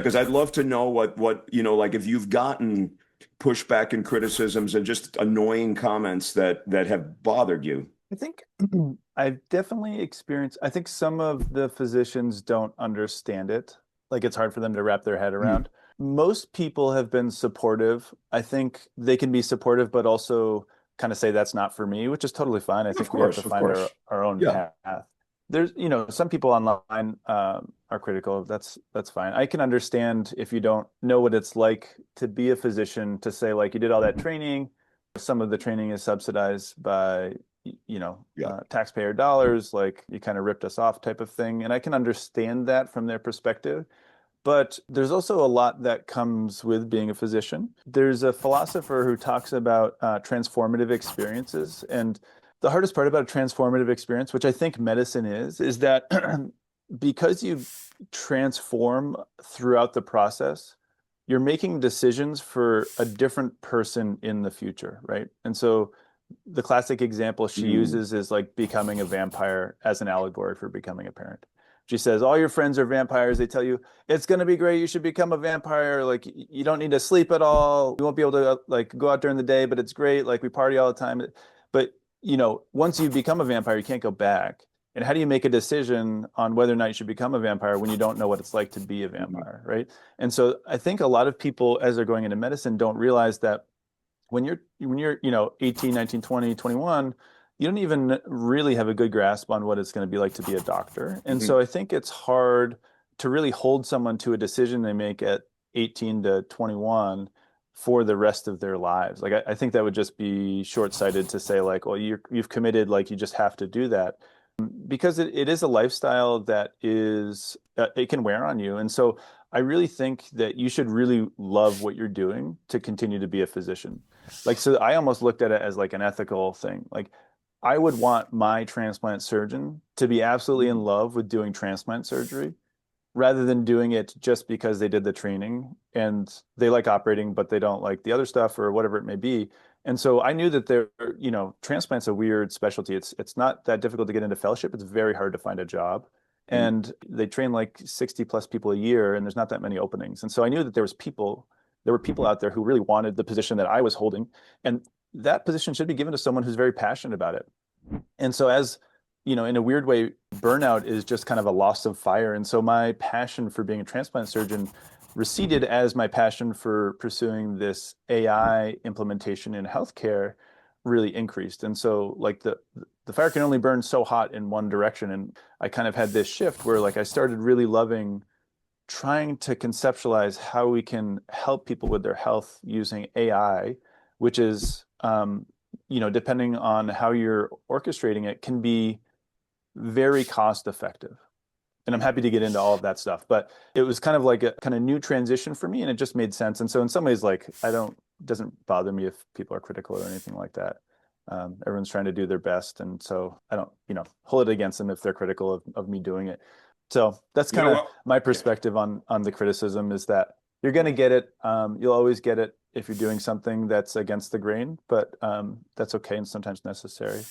Because I'd love to know like if you've gotten pushback and criticisms and just annoying comments that have bothered you. I think I've definitely experienced, I think some of the physicians don't understand it. Like it's hard for them to wrap their head Mm, around. Most people have been supportive. I think they can be supportive, but also kind of say that's not for me, which is totally fine. I of think we have to course, of find course. our own Yeah. path. There's, some people online are critical. That's fine. I can understand if you don't know what it's like to be a physician, to say like you did all that training. Some of the training is subsidized by Yeah. taxpayer dollars, like you kind of ripped us off type of thing. And I can understand that from their perspective. But there's also a lot that comes with being a physician. There's a philosopher who talks about transformative experiences. And the hardest part about a transformative experience, which I think medicine is that because you transform throughout the process, you're making decisions for a different person in the future, right? And so the classic example she Mm, uses is like becoming a vampire as an allegory for becoming a parent. She says, all your friends are vampires. They tell you it's going to be great. You should become a vampire. Like you don't need to sleep at all. You won't be able to like go out during the day, but it's great. Like we party all the time. But once you become a vampire, you can't go back. And how do you make a decision on whether or not you should become a vampire when you don't know what it's like to be a mm, vampire, right? And so I think a lot of people, as they're going into medicine, don't realize that when you're 18, 19, 20, 21, you don't even really have a good grasp on what it's going to be like to be a doctor. And so mhm. I think it's hard to really hold someone to a decision they make at 18 to 21 for the rest of their lives. Like I think that would just be short-sighted to say like, well, you've committed, like you just have to do that, because it is a lifestyle that is it can wear on you. And so I really think that you should really love what you're doing to continue to be a physician. Like, so I almost looked at it as like an ethical thing. Like, I would want my transplant surgeon to be absolutely in love with doing transplant surgery rather than doing it just because they did the training and they like operating, but they don't like the other stuff or whatever it may be. And so I knew that transplant's a weird specialty. It's not that difficult to get into fellowship. It's very hard to find a job. Mm. And they train like 60 plus people a year, and there's not that many openings. And so I knew that there were people out there who really wanted the position that I was holding. And that position should be given to someone who's very passionate about it. And so as in a weird way, burnout is just kind of a loss of fire. And so my passion for being a transplant surgeon receded as my passion for pursuing this AI implementation in healthcare really increased. And so like the fire can only burn so hot in one direction. And I kind of had this shift where like I started really loving trying to conceptualize how we can help people with their health using AI, which is depending on how you're orchestrating it, can be very cost effective. And I'm happy to get into all of that stuff, but it was kind of like a kind of new transition for me, and it just made sense. And so in some ways, like it doesn't bother me if people are critical or anything like that. Everyone's trying to do their best, and so I don't, hold it against them if they're critical of me doing it. So that's You kind know of what? my Yeah. perspective on the criticism, is that you're going to get it. You'll always get it if you're doing something that's against the grain, but that's okay and sometimes necessary.